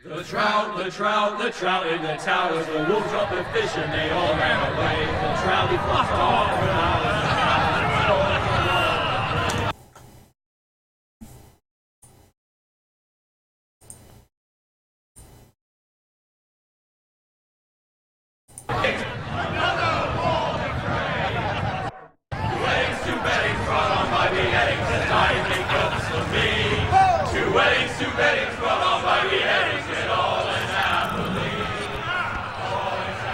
The trout in the towers, the wolves dropped the fish and they all ran away. The trout, he flopped off for hours.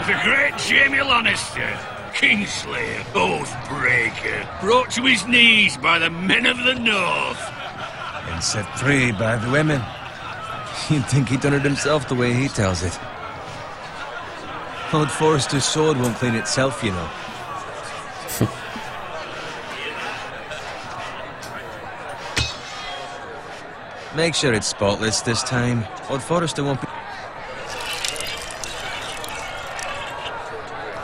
The great Jamie Lannister, Kingslayer, Oathbreaker, brought to his knees by the men of the North. And set free by the women. You'd think he'd done it himself the way he tells it. Old Forrester's sword won't clean itself, you know. Make sure it's spotless this time. Old Forrester won't be...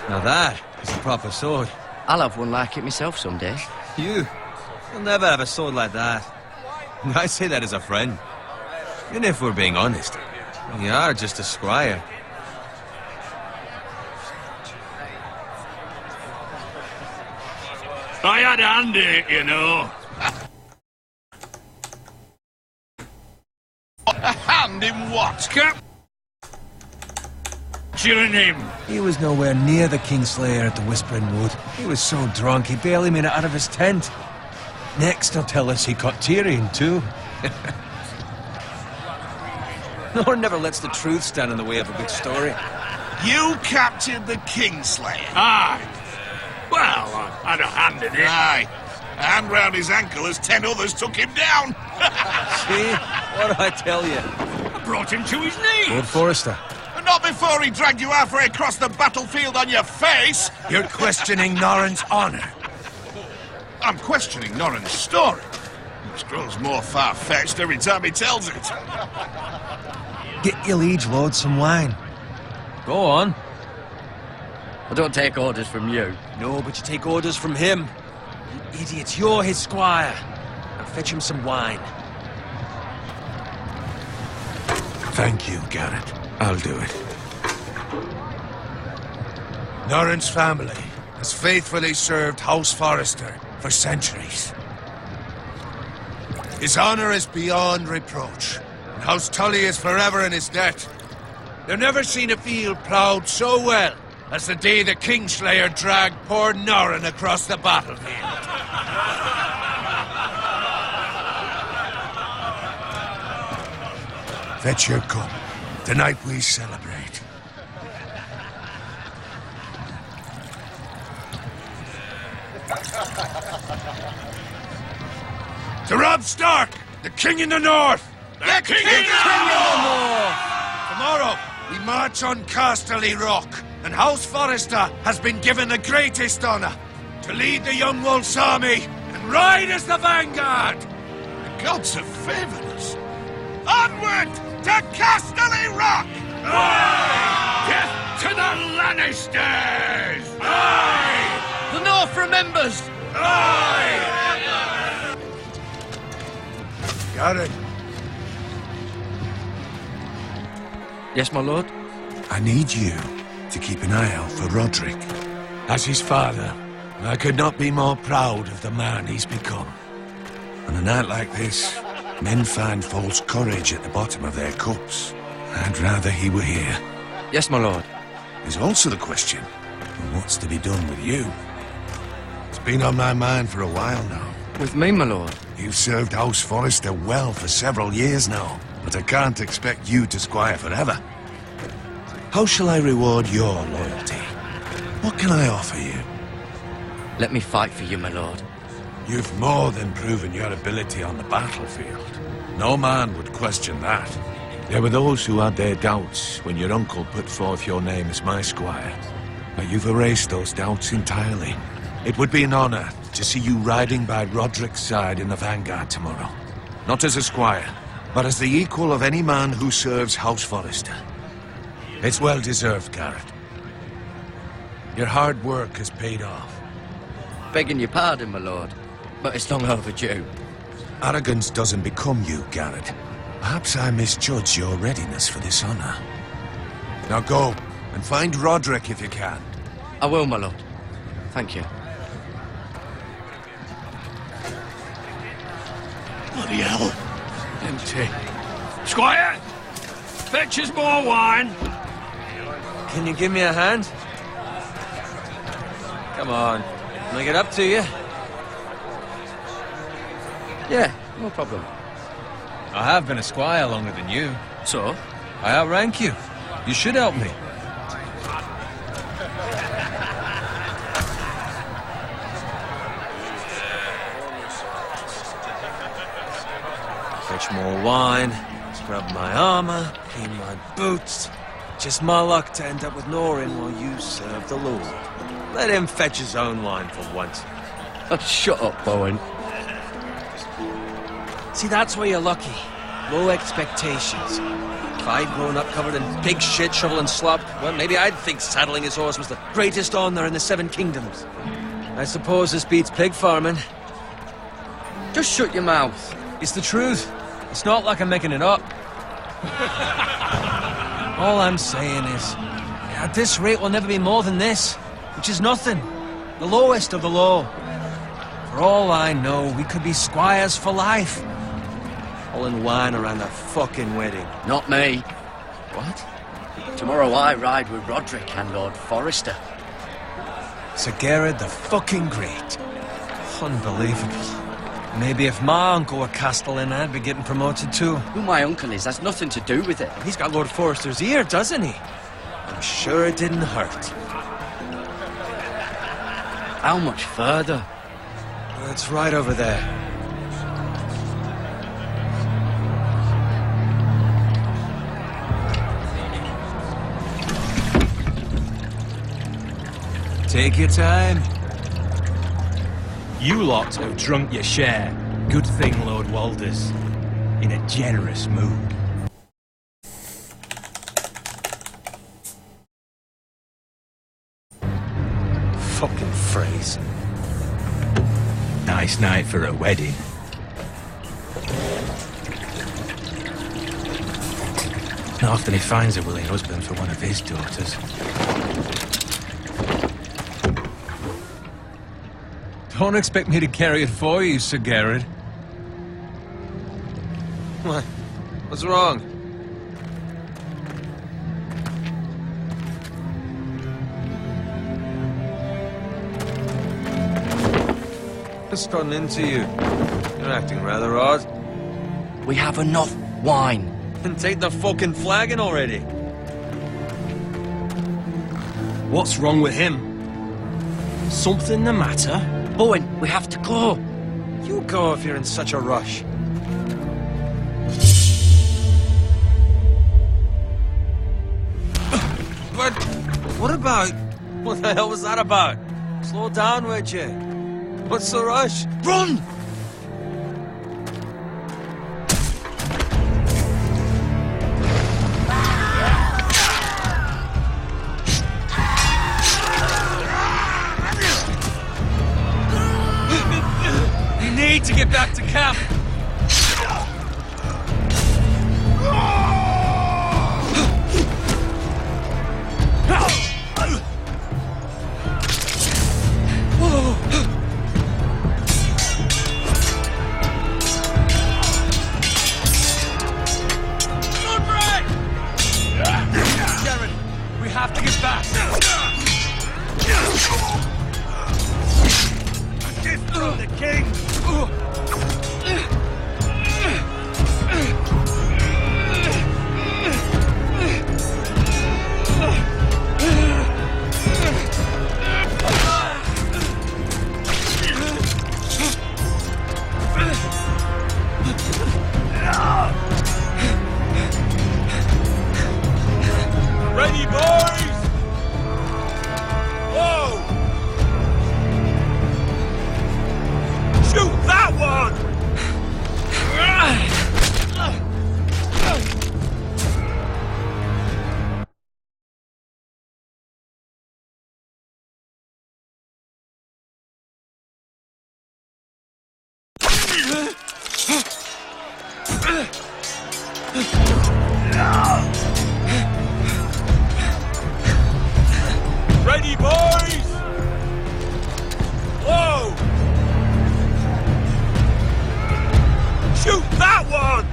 Now that is a proper sword. I'll have one like it myself someday. You'll never have a sword like that. I say that as a friend. And if we're being honest, you are just a squire. I had a hand in it, you know. A hand in what? Capturing him. He was nowhere near the Kingslayer at the Whispering Wood. He was so drunk he barely made it out of his tent. Next he'll tell us he caught Tyrion too. No one never lets the truth stand in the way of a good story. You captured the Kingslayer? Aye. Well, I had a hand in it. Aye. A hand round his ankle as 10 others took him down. See? What do I tell you? I brought him to his knees. Lord Forrester. Not before he dragged you halfway across the battlefield on your face. You're questioning Norrin's honor. I'm questioning Norrin's story. It grows more far-fetched every time he tells it. Get your liege lord some wine. Go on. I don't take orders from you. No, but you take orders from him. You idiot, you're his squire. Now fetch him some wine. Thank you, Garrett. I'll do it. Norrin's family has faithfully served House Forrester for centuries. His honor is beyond reproach, and House Tully is forever in his debt. They've never seen a field ploughed so well as the day the Kingslayer dragged poor Norrin across the battlefield. Fetch your cup. Tonight we celebrate. To Robb Stark, the King in the North! The King in the North! Tomorrow, we march on Casterly Rock, and House Forrester has been given the greatest honor to lead the Young Wolf's army and ride as the vanguard! The gods have favored us. Onward to Casterly Rock! Aye! Death to the Lannisters! Aye! The North remembers! Aye! Got it. Yes, my lord? I need you to keep an eye out for Roderick. As his father, I could not be more proud of the man he's become. On a night like this, men find false courage at the bottom of their cups. I'd rather he were here. Yes, my lord. There's also the question of what's to be done with you. It's been on my mind for a while now. With me, my lord? You've served House Forrester well for several years now, but I can't expect you to squire forever. How shall I reward your loyalty? What can I offer you? Let me fight for you, my lord. You've more than proven your ability on the battlefield. No man would question that. There were those who had their doubts when your uncle put forth your name as my squire. But you've erased those doubts entirely. It would be an honor to see you riding by Roderick's side in the vanguard tomorrow. Not as a squire, but as the equal of any man who serves House Forrester. It's well deserved, Garrett. Your hard work has paid off. Begging your pardon, my lord, but it's long overdue. Arrogance doesn't become you, Garrett. Perhaps I misjudge your readiness for this honor. Now go, and find Roderick if you can. I will, my lord. Thank you. Bloody hell. Empty. Squire! Fetch us more wine. Can you give me a hand? Come on. Can I get up to you? Yeah, no problem. I have been a squire longer than you. So? I outrank you. You should help me. Fetch more wine, scrub my armor, clean my boots. Just my luck to end up with Norin while you serve the Lord. Let him fetch his own wine for once. Oh, shut up, Bowen. See, that's where you're lucky. Low expectations. If I'd grown up covered in pig shit, shovel and slop, well, maybe I'd think saddling his horse was the greatest honor in the Seven Kingdoms. I suppose this beats pig farming. Just shut your mouth. It's the truth. It's not like I'm making it up. All I'm saying is, at this rate we'll never be more than this, which is nothing. The lowest of the low. For all I know, we could be squires for life. Pulling wine around that fucking wedding. Not me. What? Tomorrow I ride with Roderick and Lord Forrester. Sir Gerard the fucking Great. Unbelievable. Maybe if my uncle were Castellan, I'd be getting promoted too. Who my uncle is has nothing to do with it. He's got Lord Forrester's ear, doesn't he? I'm sure it didn't hurt. How much further? It's right over there. Take your time. You lot have drunk your share. Good thing, Lord Walder's in a generous mood. Fucking phrase. Nice night for a wedding. Not often he finds a willing husband for one of his daughters. Don't expect me to carry it for you, Sir Gerard. What? What's wrong? Just gotten into you. You're acting rather odd. We have enough wine. And take the fucking flagon already. What's wrong with him? Something the matter? Bowen, we have to go. You go if you're in such a rush. But what about? What the hell was that about? Slow down, would you? What's the rush? Run! We need to get back to camp. We have to get back. A gift from the king. Ready, boys? Whoa! Shoot that one!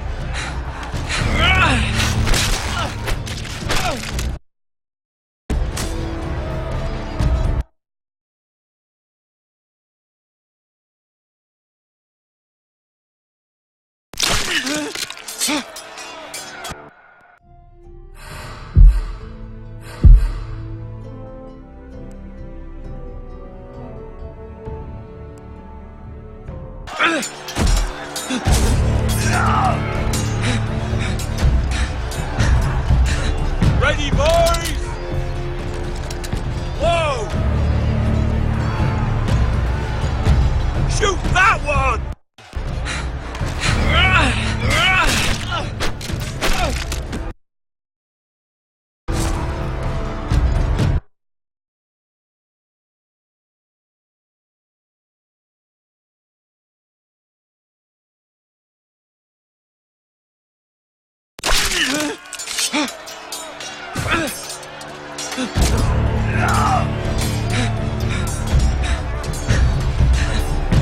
Ready, boys? Whoa! Shoot that one!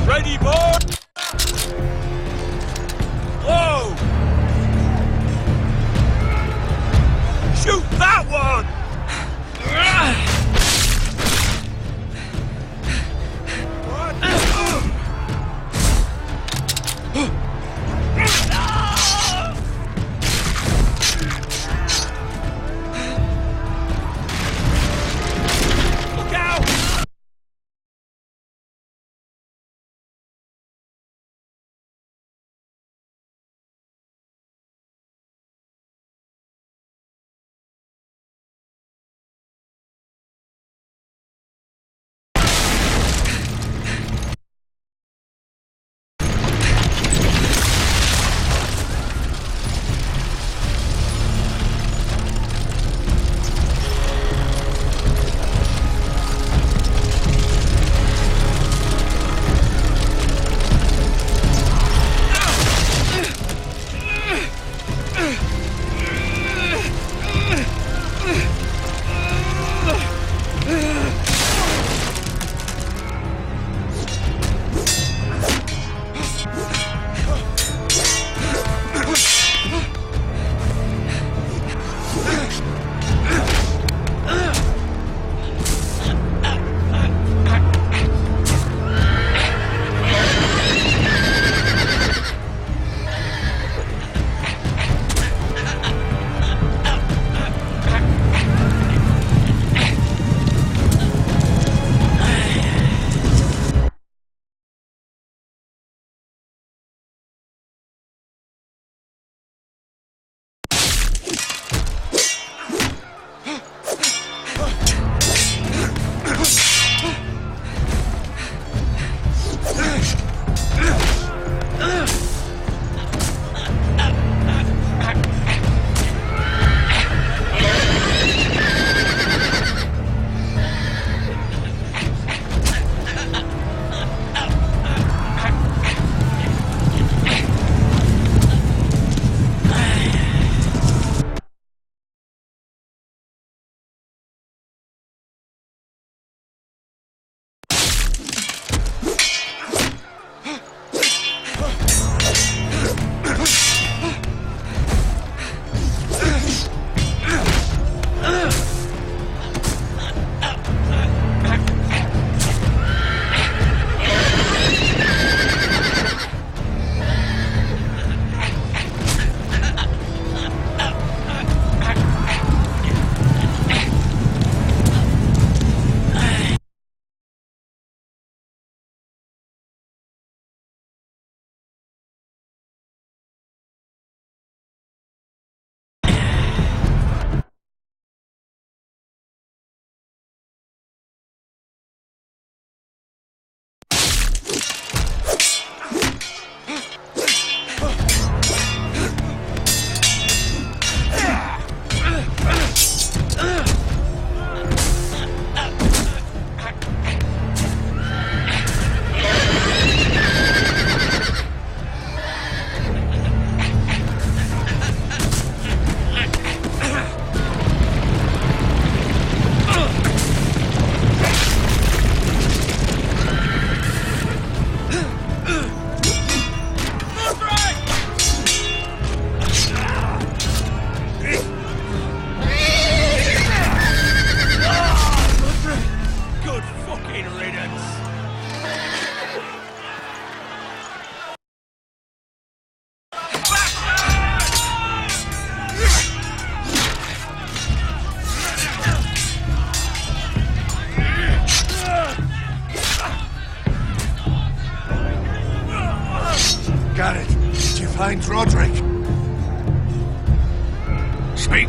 Ready, boy? Whoa! Shoot that one!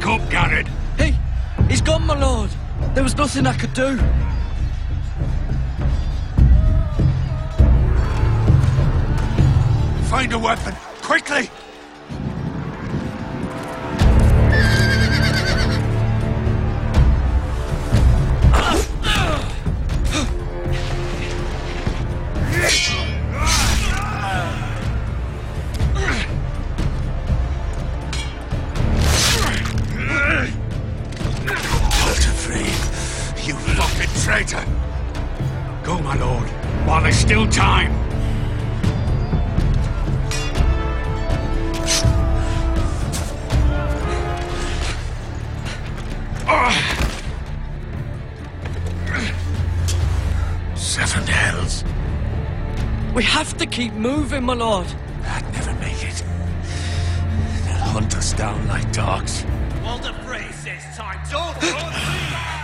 up, Garrett. He's gone, my lord. There was nothing I could do. Find a weapon, quickly! Traitor! Go, my lord, while there's still time. Seven hells. We have to keep moving, my lord. I'd never make it. They'll hunt us down like dogs. Walder Frey says time. Don't run the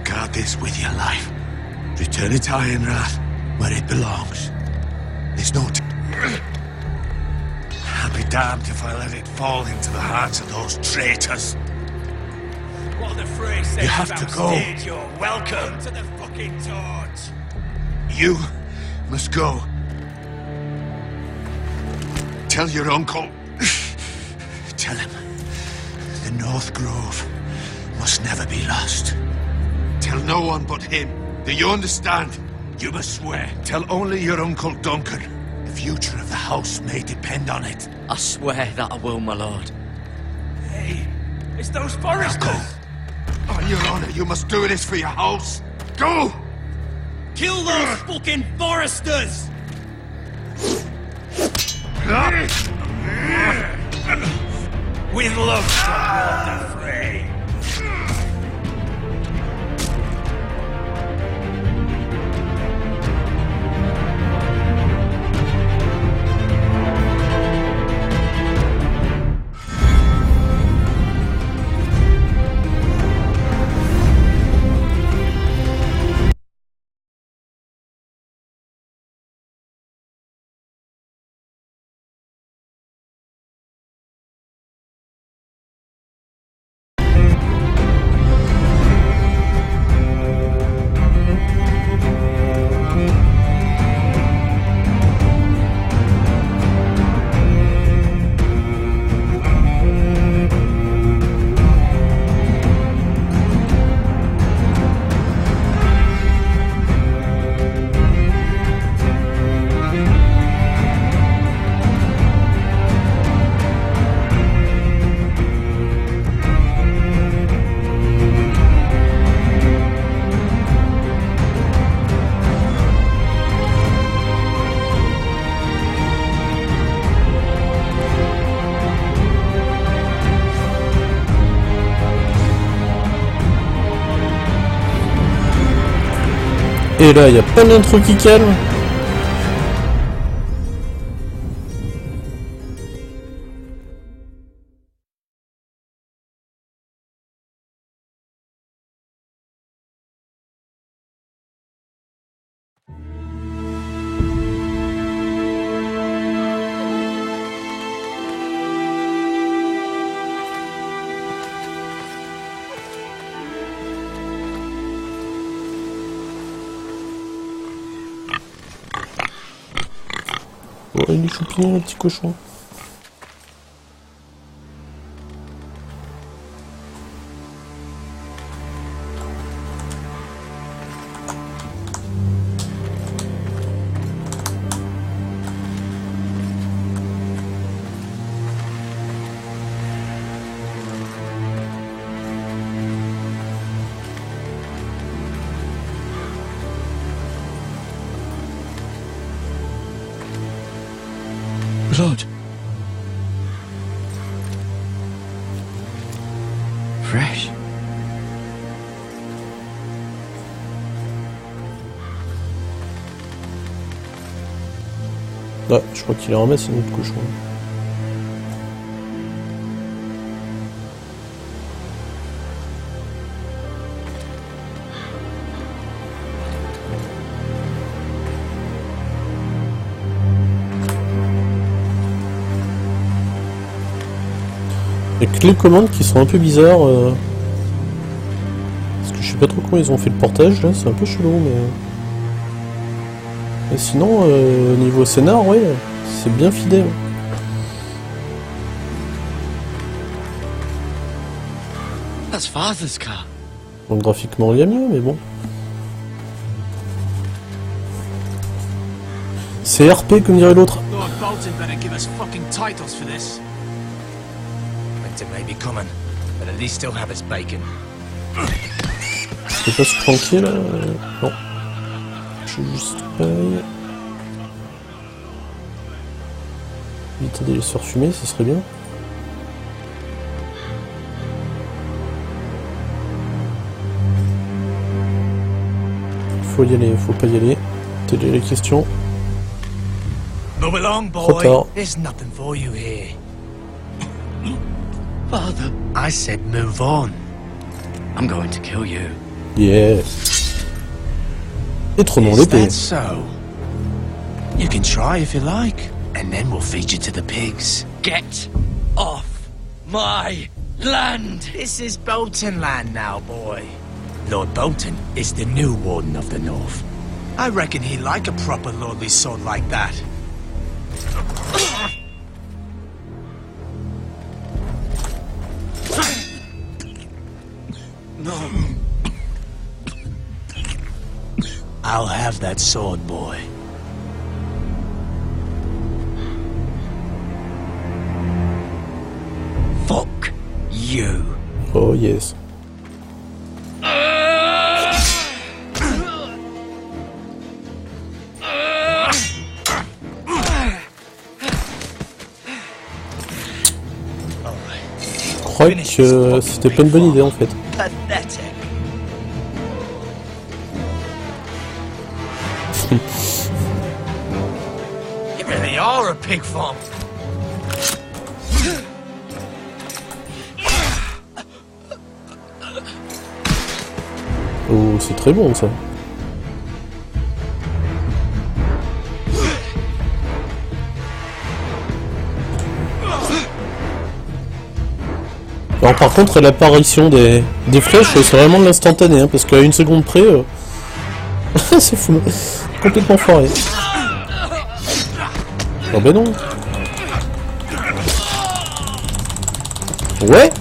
Guard this with your life. Return it to Ironrath, where it belongs. There's no I'll be damned if I let it fall into the hearts of those traitors. Walder Frey says You have to go. You're welcome to the fucking torch. You must go. Tell your uncle. Tell him the North Grove must never be lost. Tell no one but him. Do you understand? You must swear. Tell only your Uncle Duncan. The future of the house may depend on it. I swear that I will, my lord. Hey, it's those foresters. Now go. On your honor, you must do this for your house. Go! Kill those fucking foresters! With love from Walder Frey. Et là, il y a pas d'intro qui calme. Oh, il est choupignon, le petit cochon. Blood. Fresh. Ah, je crois qu'il est en masse, c'est notre cochon. Avec les commandes qui sont un peu bizarres. Parce que je sais pas trop comment ils ont fait le portage là, c'est un peu chelou mais. Et sinon, niveau scénar, ouais, c'est bien fidèle. That's Father's car. Donc graphiquement il y a mieux, mais bon. C'est RP comme dirait l'autre. Lord Bolton better give us fucking titles for this. Winter may be coming, but at least still have its bacon. Je peux pas se planquer là. Non. Je suis juste pareil. Éviter de les faire fumer, ça serait bien. Faut y aller, faut pas y aller. Telle est la question. Move along, Trop boy. tard. There's nothing for you here. Father, I said move on. I'm going to kill you. Yeah. Et trop non Is l'épée. that so? You can try if you like, and then we'll feed you to the pigs. Get off my land! This is Bolton land now, boy. Lord Bolton is the new Warden of the North. I reckon he'd like a proper lordly sword like that. No. I'll have that sword, boy. Fuck you. Oh yes. Je crois que c'était pas une bonne idée en fait. Pathetic. You really are a pig farm. Oh, c'est très bon ça. Alors par contre l'apparition des flèches c'est vraiment de l'instantané hein, parce qu'à une seconde près c'est fou, complètement foiré. Oh ben non. Ouais.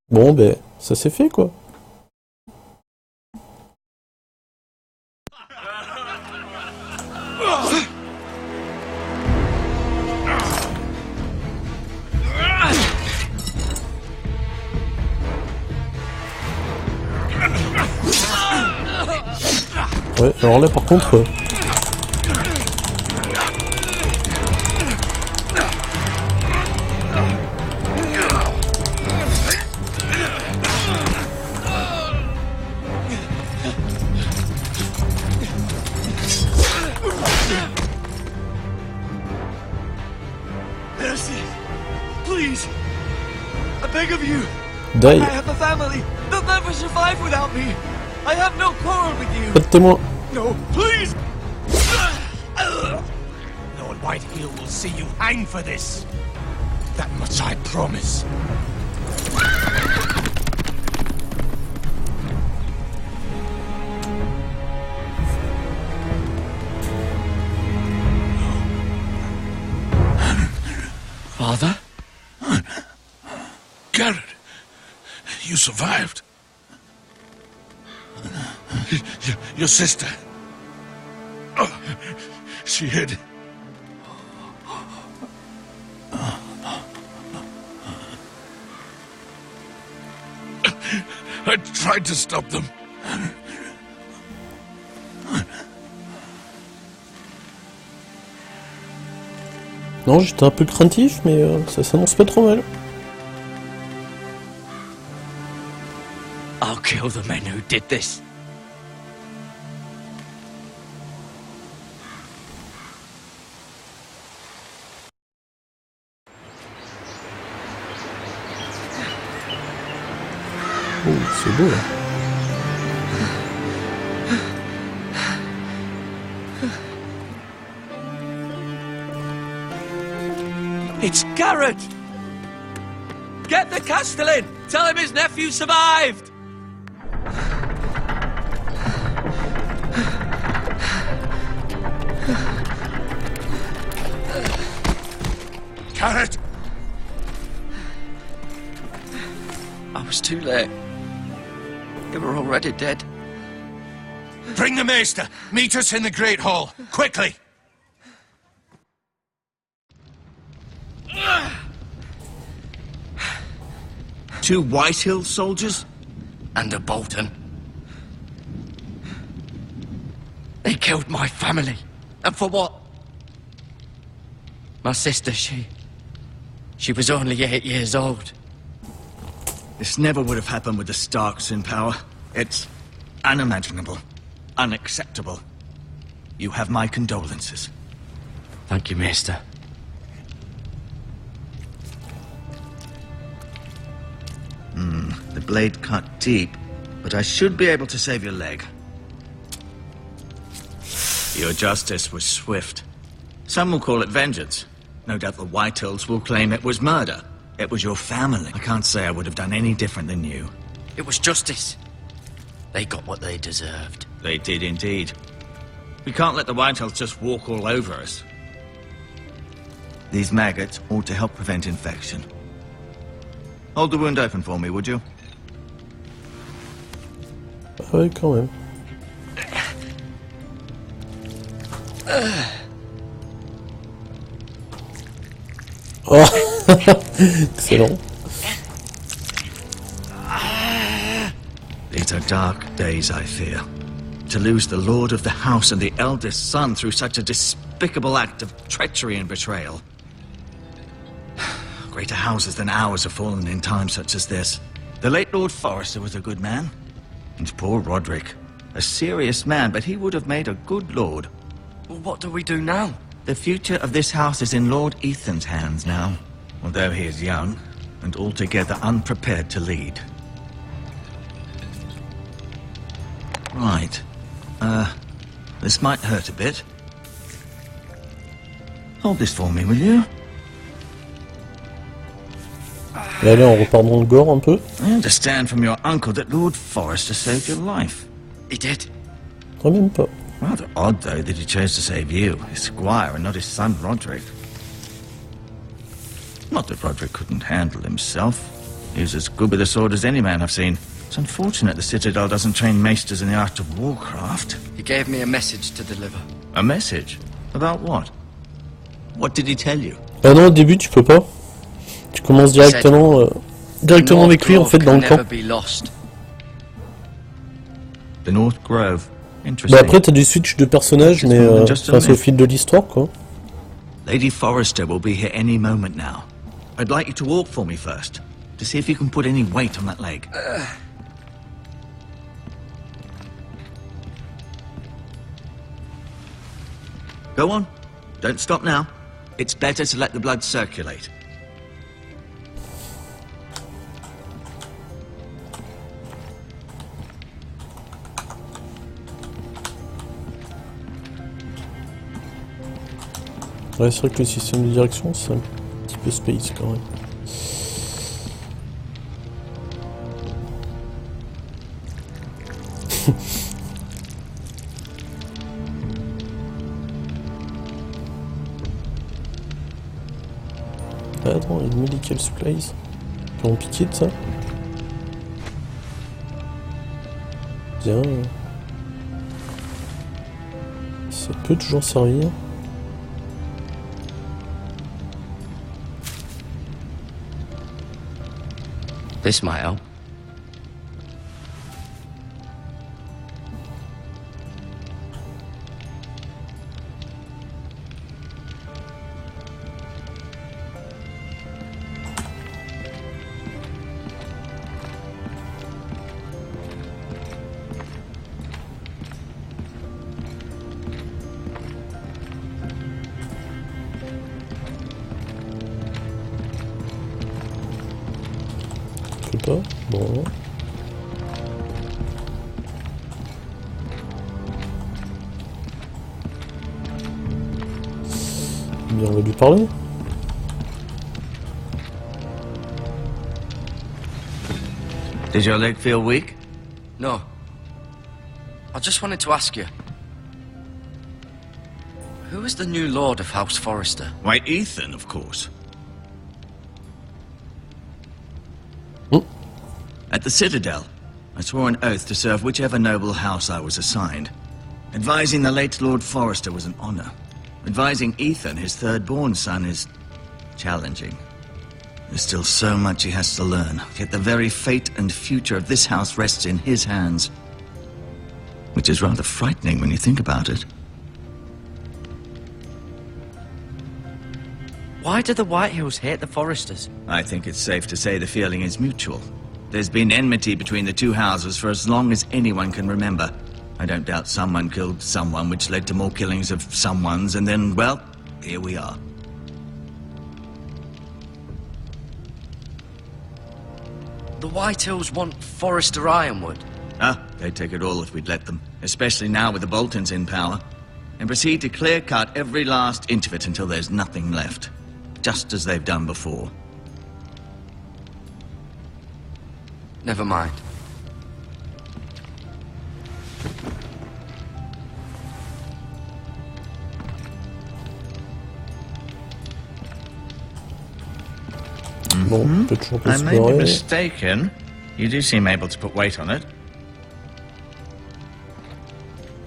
Bon ben ça c'est fait quoi. Ouais, alors là par contre... Mercy. Please. I beg of you. Die. I have a family. They'll never survive without me. I have no quarrel with you. Pas de témoin. No, please. Lord Whitehill will see you hang for this. That much I promise. Father? Garrett, you survived. Your sister. Oh, she hid. I tried to stop them. Non, j'étais un peu craintif, mais ça s'annonce pas trop mal. I'll kill the men who did this. Oh, c'est beau là. It's Garrett! Get the Castellan! Tell him his nephew survived! Carrot! I was too late. They were already dead. Bring the maester! Meet us in the Great Hall! Quickly! Two Whitehill soldiers? And a Bolton. They killed my family. And for what? My sister, she was only 8 years old. This never would have happened with the Starks in power. It's unimaginable. Unacceptable. You have my condolences. Thank you, Maester. The blade cut deep, but I should be able to save your leg. Your justice was swift. Some will call it vengeance. No doubt the Whitehills will claim it was murder. It was your family. I can't say I would have done any different than you. It was justice. They got what they deserved. They did indeed. We can't let the Whitehills just walk all over us. These maggots ought to help prevent infection. Hold the wound open for me, would you? Ah ouais, quand même. Oh, excellent. These are dark days, I fear. To lose the lord of the house and the eldest son through such a despicable act of treachery and betrayal. Greater houses than ours have fallen in times such as this. The late Lord Forrester was a good man. And poor Roderick. A serious man, but he would have made a good lord. Well, what do we do now? The future of this house is in Lord Ethan's hands now. Although he is young, and altogether unprepared to lead. Right. This might hurt a bit. Hold this for me, will you? Et allez, on repart dans le gore un peu. I understand from your uncle that Lord Forrester saved your life. He did. Ah, même pas. Rather odd, though, that he chose to save you, his squire, and not his son Roderick. Not that Roderick couldn't handle himself. He was as good with a sword as any man I've seen. It's unfortunate the Citadel doesn't train maesters in the art of warcraft. He gave me a message to deliver. A message? About what? What did he tell you? Ah non, au début, tu peux pas. Tu commences directement, avec lui, en fait, dans le camp. The North Grove. Interesting. Bah après, t'as du switch de personnages, mais c'est au fil de l'histoire, quoi. Lady Forrester will be here any moment now. I'd like you to walk for me first, to see if you can put any weight on that leg. Go on. Don't stop now. It's better to let the blood circulate. Ouais, c'est vrai que le système de direction, c'est un petit peu space quand même. Ah, attends, il y a medical supplies. On peut en piquer de ça. Bien. Ça peut toujours servir. This might help. Pas. Bon. Bien, on va lui parler. Does your leg feel weak? No. I just wanted to ask you. Who is the new Lord of House Forrester? Why, Ethan, of course. At the Citadel, I swore an oath to serve whichever noble house I was assigned. Advising the late Lord Forrester was an honor. Advising Ethan, his third-born son, is challenging. There's still so much he has to learn, yet the very fate and future of this house rests in his hands. Which is rather frightening when you think about it. Why do the Whitehills hate the Forresters? I think it's safe to say the feeling is mutual. There's been enmity between the two houses for as long as anyone can remember. I don't doubt someone killed someone, which led to more killings of someones, and then, well, here we are. The Whitehills want Forrester Ironwood. They'd take it all if we'd let them, especially now with the Boltons in power, and proceed to clear-cut every last inch of it until there's nothing left, just as they've done before. Never mind. Bon, on peut toujours pas I may be explorer. mistaken. You do seem able to put weight on it.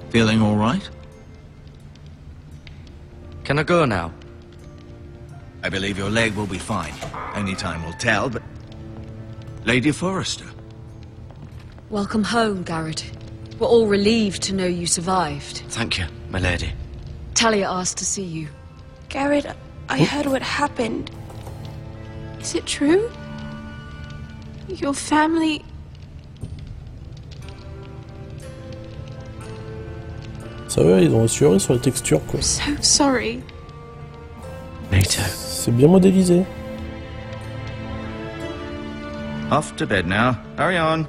Feeling all right? Can I go now? I believe your leg will be fine. Only time will tell, but... Lady Forrester. Welcome home, Garrett. We're all relieved to know you survived. Thank you, my lady. Talia asked to see you. Garrett, I heard what happened. Is it true? Your family... Ça va, ils ont assuré sur la texture, quoi. I'm so sorry. Me too. C'est bien modélisé. Off to bed now. Hurry on.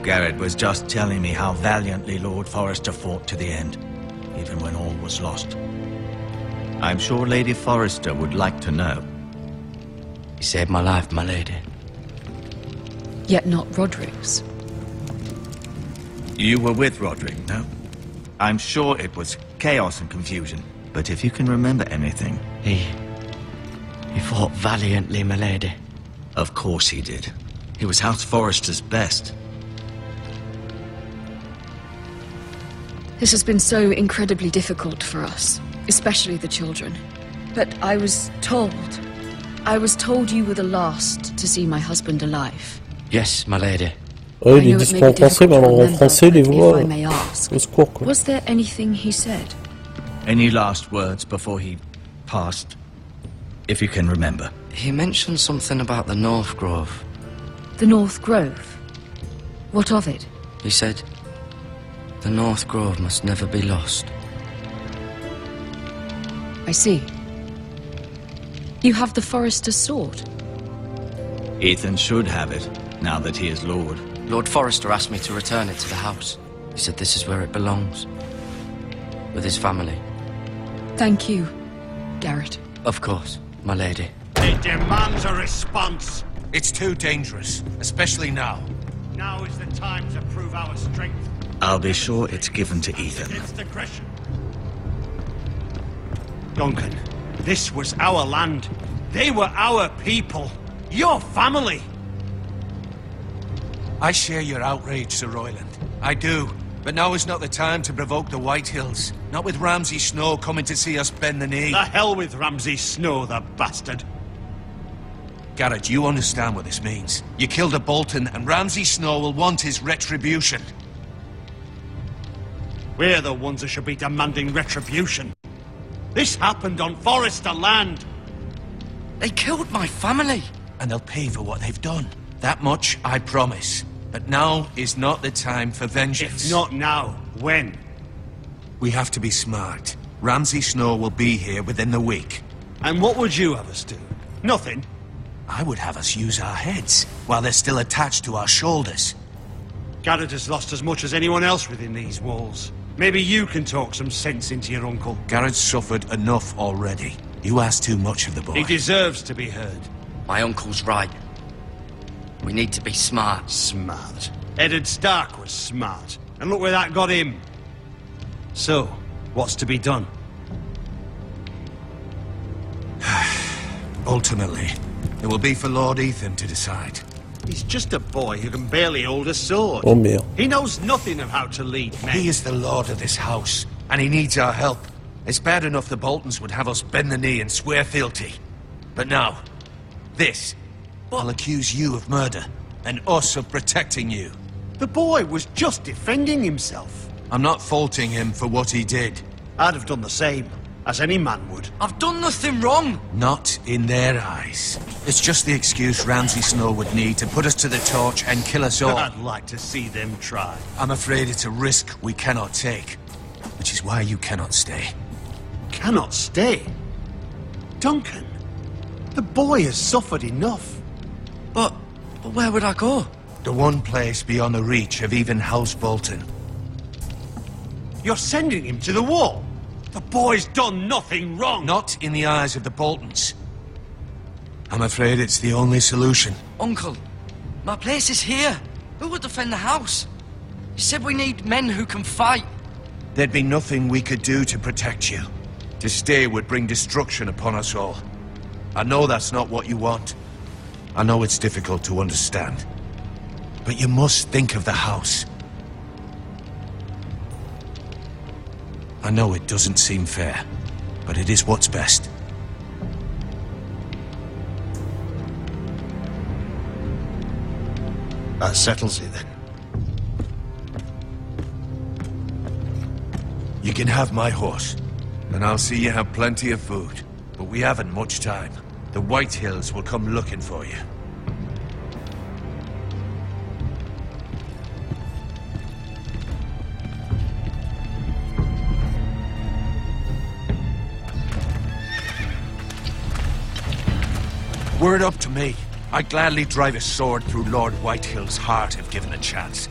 Garrett was just telling me how valiantly Lord Forrester fought to the end, even when all was lost. I'm sure Lady Forrester would like to know. You saved my life, my lady. Yet not Roderick's. You were with Roderick, no? I'm sure it was chaos and confusion, but if you can remember anything... He fought valiantly, my lady. Of course he did. He was House Forrester's best. This has been so incredibly difficult for us, especially the children. But I was told you were the last to see my husband alive. Yes, my lady. Ouais, il est dispo en français, mais alors en français, les voix... Au secours, quoi. Was there anything he said? Any last words before he passed? If you can remember. He mentioned something about the North Grove. The North Grove? What of it? He said, the North Grove must never be lost. I see. You have the Forrester's sword. Ethan should have it, now that he is Lord. Lord Forrester asked me to return it to the house. He said this is where it belongs. With his family. Thank you, Garrett. Of course, my lady. It demands a response. It's too dangerous, especially now. Now is the time to prove our strength I'll be sure it's given to Ethan. against aggression. Duncan, this was our land. They were our people. Your family. I share your outrage, Sir Royland. I do. But now is not the time to provoke the Whitehills. Not with Ramsay Snow coming to see us bend the knee. The hell with Ramsay Snow, the bastard. Garrett, you understand what this means. You killed a Bolton, and Ramsay Snow will want his retribution. We're the ones that should be demanding retribution. This happened on Forrester land. They killed my family. And they'll pay for what they've done. That much I promise. But now is not the time for vengeance. If not now, when? We have to be smart. Ramsay Snow will be here within the week. And what would you have us do? Nothing. I would have us use our heads, while they're still attached to our shoulders. Garrett has lost as much as anyone else within these walls. Maybe you can talk some sense into your uncle. Garrett's suffered enough already. You ask too much of the boy. He deserves to be heard. My uncle's right. We need to be smart. Smart. Eddard Stark was smart. And look where that got him. So, what's to be done? Ultimately, it will be for Lord Ethan to decide. He's just a boy who can barely hold a sword. Oh merde. He knows nothing of how to lead men. He is the lord of this house, and he needs our help. It's bad enough the Boltons would have us bend the knee and swear fealty. But now, this. I'll accuse you of murder, and us of protecting you. The boy was just defending himself. I'm not faulting him for what he did. I'd have done the same, as any man would. I've done nothing wrong. Not in their eyes. It's just the excuse Ramsay Snow would need to put us to the torch and kill us all. I'd like to see them try. I'm afraid it's a risk we cannot take, which is why you cannot stay. Cannot stay? Duncan, the boy has suffered enough. But where would I go? The one place beyond the reach of even House Bolton. You're sending him to the wall? The boy's done nothing wrong. Not in the eyes of the Boltons. I'm afraid it's the only solution. Uncle, my place is here. Who would defend the house? You said we need men who can fight. There'd be nothing we could do to protect you. To stay would bring destruction upon us all. I know that's not what you want. I know it's difficult to understand. But you must think of the house. I know it doesn't seem fair, but it is what's best. That settles it then. You can have my horse, and I'll see you have plenty of food. But we haven't much time. The White Hills will come looking for you. Were it up to me, I'd gladly drive a sword through Lord Whitehill's heart if given a chance.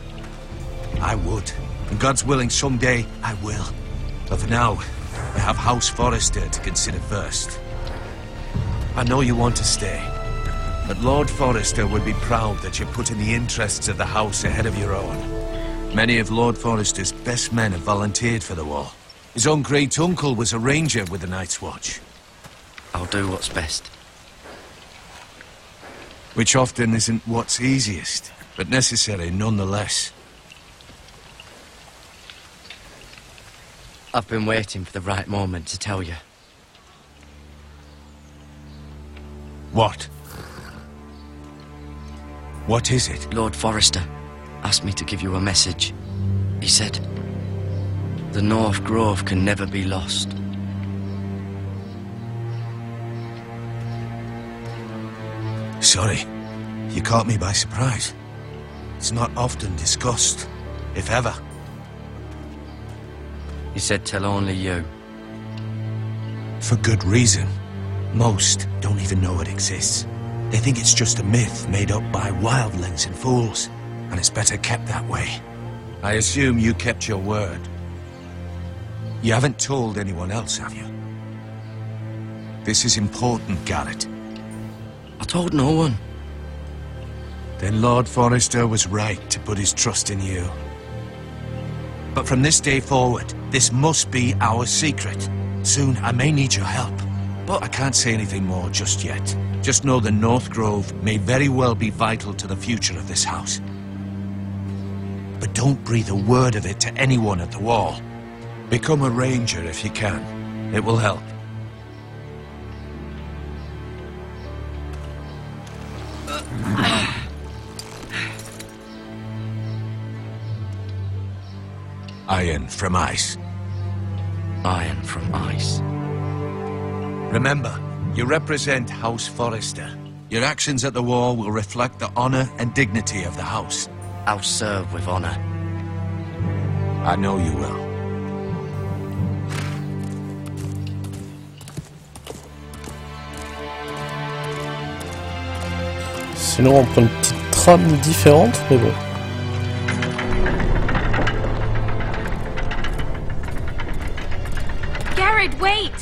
I would. And God's willing, someday I will. But for now, I have House Forrester to consider first. I know you want to stay, but Lord Forrester would be proud that you're putting the interests of the house ahead of your own. Many of Lord Forrester's best men have volunteered for the war. His own great-uncle was a ranger with the Night's Watch. I'll do what's best. Which often isn't what's easiest, but necessary nonetheless. I've been waiting for the right moment to tell you. What? What is it? Lord Forrester asked me to give you a message. He said, the North Grove can never be lost. Sorry, you caught me by surprise. It's not often discussed, if ever. He said tell only you. For good reason. Most don't even know it exists. They think it's just a myth made up by wildlings and fools, and it's better kept that way. I assume you kept your word. You haven't told anyone else, have you? This is important, Garrett. I told no one. Then Lord Forrester was right to put his trust in you. But from this day forward, this must be our secret. Soon I may need your help. But I can't say anything more just yet. Just know the North Grove may very well be vital to the future of this house. But don't breathe a word of it to anyone at the wall. Become a ranger if you can. It will help. Iron from ice. Iron from ice. Remember, you represent House Forrester. Your actions at the war will reflect the honor and dignity of the house. I'll serve with honor. I know you will. Sinon on prend une petite trame différente, mais bon. Garrett, wait!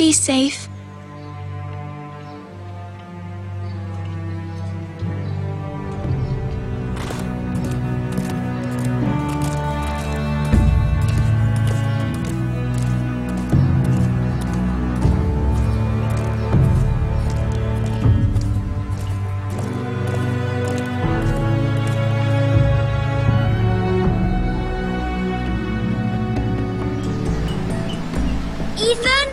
Be safe. Ethan?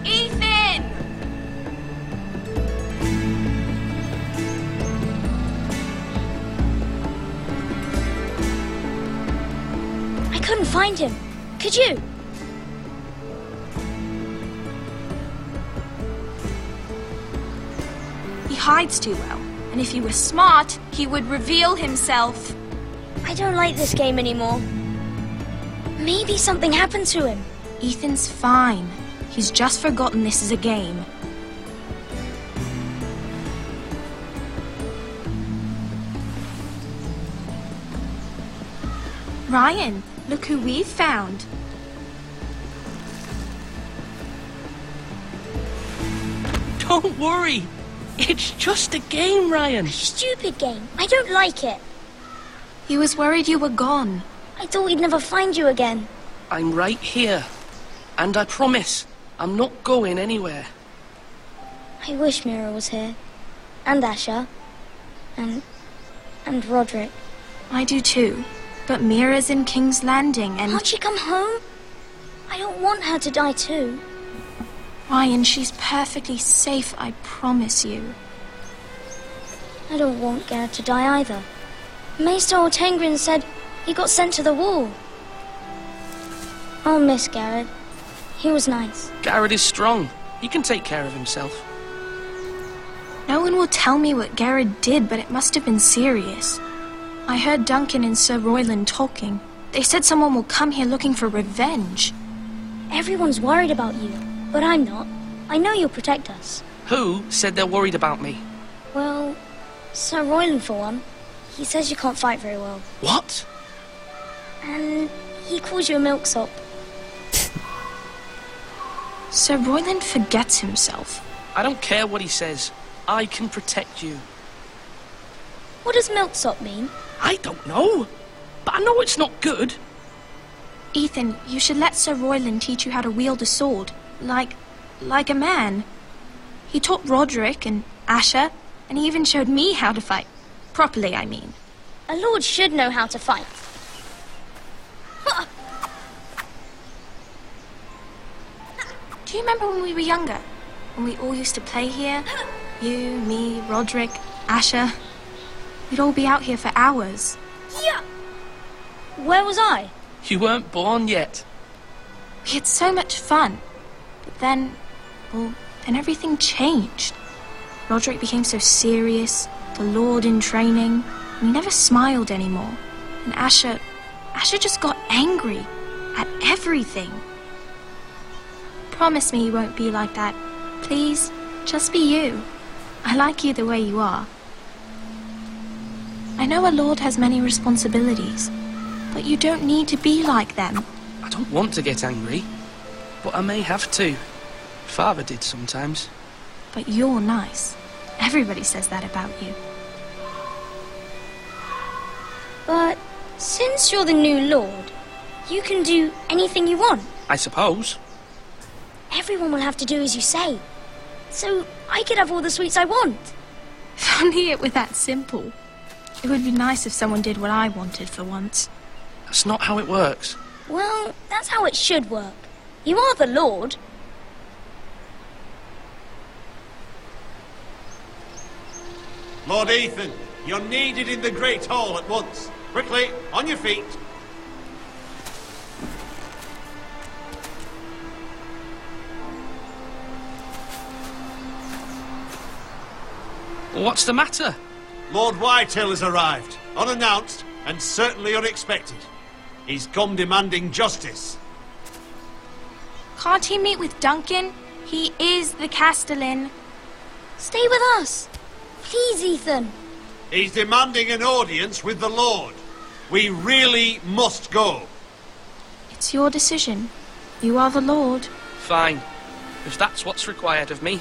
Ethan! I couldn't find him. Could you? He hides too well, and if he were smart, he would reveal himself. I don't like this game anymore. Maybe something happened to him. Ethan's fine. He's just forgotten this is a game. Ryan, look who we've found. Don't worry. It's just a game, Ryan. A stupid game. I don't like it. He was worried you were gone. I thought we'd never find you again. I'm right here. And I promise, I'm not going anywhere. I wish Mira was here. And Asher. And Roderick. I do too. But Mira's in King's Landing and... Can't she come home? I don't want her to die too. Ryan, she's perfectly safe, I promise you. I don't want Garrett to die either. Maester Ortengrin said he got sent to the wall. I'll miss Garrett. He was nice. Garrett is strong. He can take care of himself. No one will tell me what Garrett did, but it must have been serious. I heard Duncan and Sir Royland talking. They said someone will come here looking for revenge. Everyone's worried about you, but I'm not. I know you'll protect us. Who said they're worried about me? Well, Sir Royland for one. He says you can't fight very well. What? And he calls you a milksop. Sir Royland forgets himself. I don't care what he says. I can protect you. What does milksop mean? I don't know. But I know it's not good. Ethan, you should let Sir Royland teach you how to wield a sword. Like a man. He taught Roderick and Asher, and he even showed me how to fight. Properly, I mean. A lord should know how to fight. Do you remember when we were younger? When we all used to play here? You, me, Roderick, Asher. We'd all be out here for hours. Yeah. Where was I? You weren't born yet. We had so much fun. But then everything changed. Roderick became so serious, the Lord in training, and he never smiled anymore. And Asher just got angry at everything. Promise me you won't be like that. Please, just be you. I like you the way you are. I know a lord has many responsibilities, but you don't need to be like them. I don't want to get angry, but I may have to. Father did sometimes. But you're nice. Everybody says that about you. But since you're the new lord, you can do anything you want. I suppose. Everyone will have to do as you say. So I could have all the sweets I want. If only it were that simple. It would be nice if someone did what I wanted for once. That's not how it works. Well, that's how it should work. You are the lord. Lord Ethan, you're needed in the Great Hall at once. Quickly, on your feet. What's the matter? Lord Whitehill has arrived, unannounced and certainly unexpected. He's come demanding justice. Can't he meet with Duncan? He is the Castellan. Stay with us. Please, Ethan. He's demanding an audience with the Lord. We really must go. It's your decision. You are the Lord. Fine, if that's what's required of me.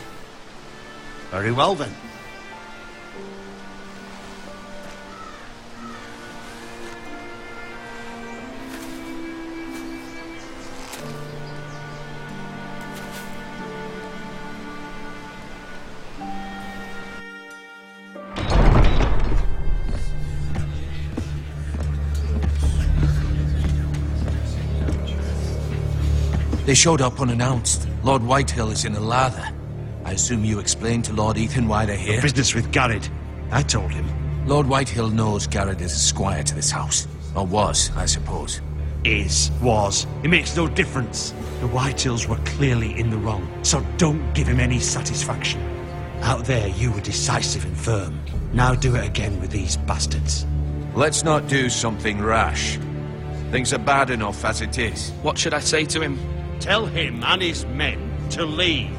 Very well, then. They showed up unannounced. Lord Whitehill is in a lather. I assume you explained to Lord Ethan why they're here? Business with Garrett. I told him. Lord Whitehill knows Garrett is a squire to this house. Or was, I suppose. Was. It makes no difference. The Whitehills were clearly in the wrong, so don't give him any satisfaction. Out there, you were decisive and firm. Now do it again with these bastards. Let's not do something rash. Things are bad enough as it is. What should I say to him? Tell him and his men to leave.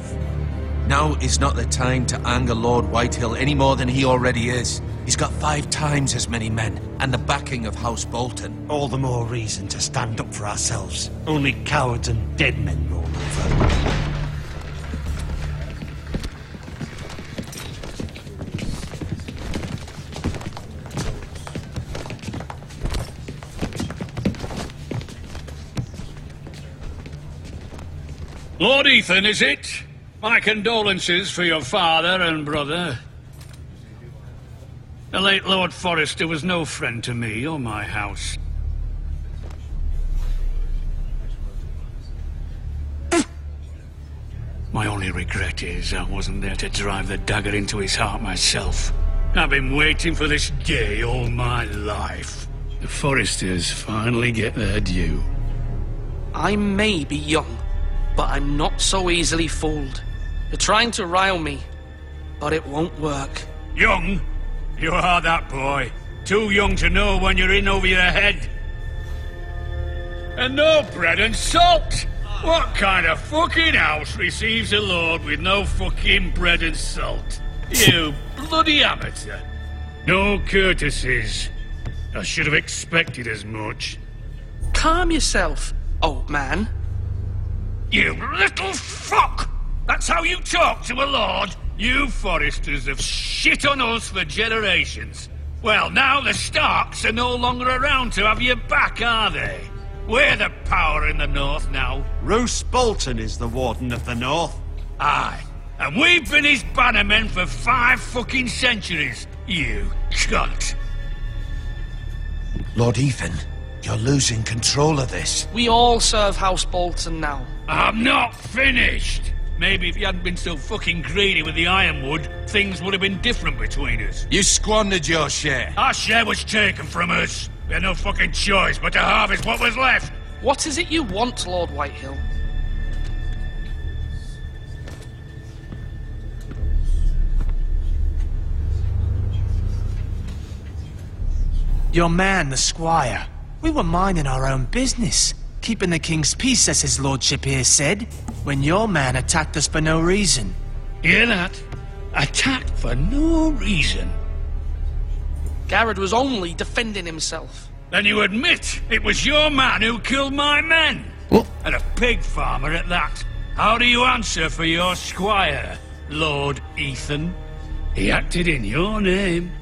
Now is not the time to anger Lord Whitehill any more than he already is. He's got 5 times as many men, and the backing of House Bolton. All the more reason to stand up for ourselves. Only cowards and dead men roll over. Lord Ethan, is it? My condolences for your father and brother. The late Lord Forrester was no friend to me or my house. My only regret is I wasn't there to drive the dagger into his heart myself. I've been waiting for this day all my life. The Forresters finally get their due. I may be young, but I'm not so easily fooled. You're trying to rile me, but it won't work. Young? You are that boy. Too young to know when you're in over your head. And no bread and salt! What kind of fucking house receives a lord with no fucking bread and salt? You bloody amateur. No courtesies. I should have expected as much. Calm yourself, old man. You little fuck! That's how you talk to a lord? You Forresters have shit on us for generations. Well, now the Starks are no longer around to have your back, are they? We're the power in the north now. Roose Bolton is the Warden of the North. Aye. And we've been his bannermen for 5 fucking centuries. You cunt. Lord Ethan, you're losing control of this. We all serve House Bolton now. I'm not finished. Maybe if you hadn't been so fucking greedy with the ironwood, things would have been different between us. You squandered your share. Our share was taken from us. We had no fucking choice but to harvest what was left. What is it you want, Lord Whitehill? Your man, the squire. We were minding our own business. Keeping the king's peace, as his lordship here said, when your man attacked us for no reason. Hear that? Attacked for no reason. Garrett was only defending himself. Then you admit it was your man who killed my men? And a pig farmer at that. How do you answer for your squire, Lord Ethan? He acted in your name.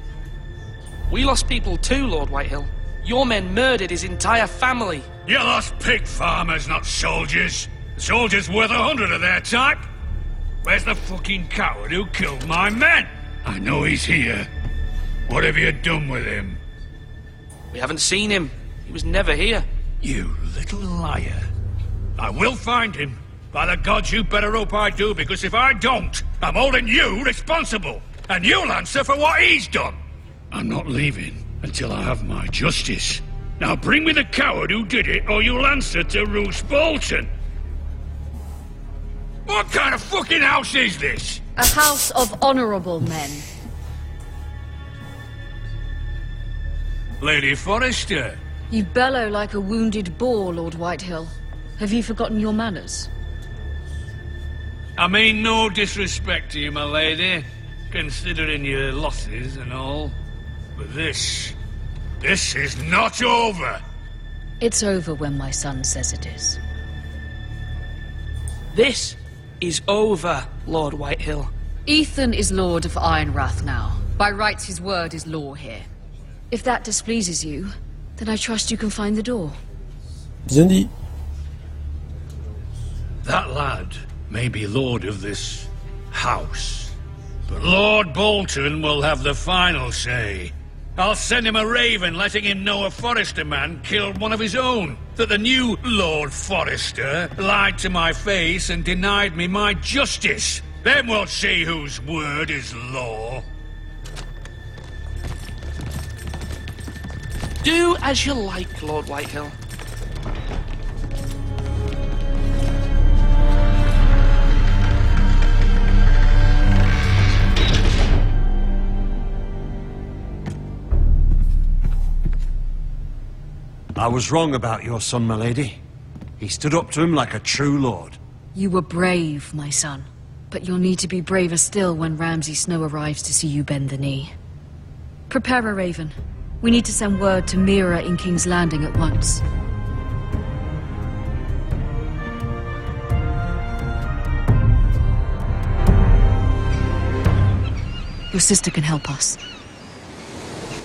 We lost people too, Lord Whitehill. Your men murdered his entire family. You lost pig farmers, not soldiers. The soldiers worth 100 of their type. Where's the fucking coward who killed my men? I know he's here. What have you done with him? We haven't seen him. He was never here. You little liar. I will find him. By the gods, you better hope I do, because if I don't, I'm holding you responsible. And you'll answer for what he's done. I'm not leaving until I have my justice. Now bring me the coward who did it, or you'll answer to Roose Bolton. What kind of fucking house is this? A house of honorable men. Lady Forrester. You bellow like a wounded boar, Lord Whitehill. Have you forgotten your manners? I mean no disrespect to you, my lady, considering your losses and all. But this is not over. It's over when my son says it is. This is over, Lord Whitehill. Ethan is Lord of Ironrath now. By rights, his word is law here. If that displeases you, then I trust you can find the door. Bien dit. That lad may be lord of this house, but Lord Bolton will have the final say. I'll send him a raven letting him know a Forrester man killed one of his own. That the new Lord Forrester lied to my face and denied me my justice. Then we'll see whose word is law. Do as you like, Lord Whitehill. I was wrong about your son, my lady. He stood up to him like a true lord. You were brave, my son. But you'll need to be braver still when Ramsay Snow arrives to see you bend the knee. Prepare a raven. We need to send word to Mira in King's Landing at once. Your sister can help us.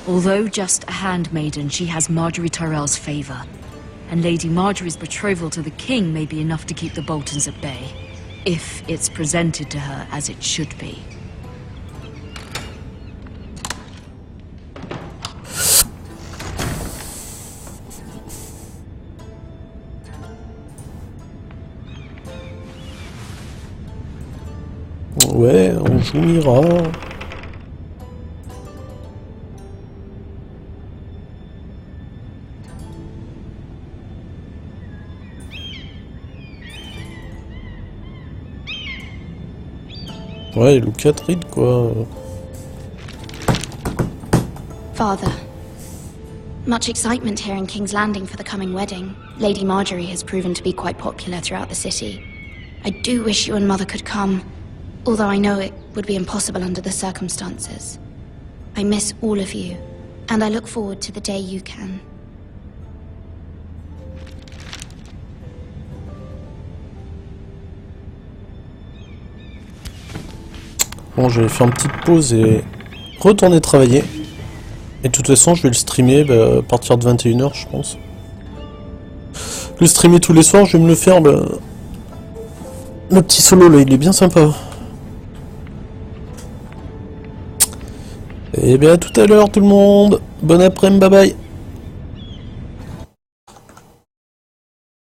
Although just a handmaiden, she has Marjorie Tyrell's favor. And Lady Marjorie's betrothal to the king may be enough to keep the Boltons at bay. If it's presented to her as it should be. Ouais, on joue Mira. Ouais, le 4 ride quoi. Father, much excitement here in King's Landing for the coming wedding. Lady Marjorie has proven to be quite popular throughout the city. I do wish you and Mother could come, although I know it would be impossible under the circumstances. I miss all of you, and I look forward to the day you can. Bon, je vais faire une petite pause et retourner travailler. Et de toute façon, je vais le streamer à partir de 21 h, je pense. Le streamer tous les soirs, je vais me le faire. Le petit solo là, il est bien sympa. Et bien, à tout à l'heure, tout le monde. Bon après-midi, bye bye.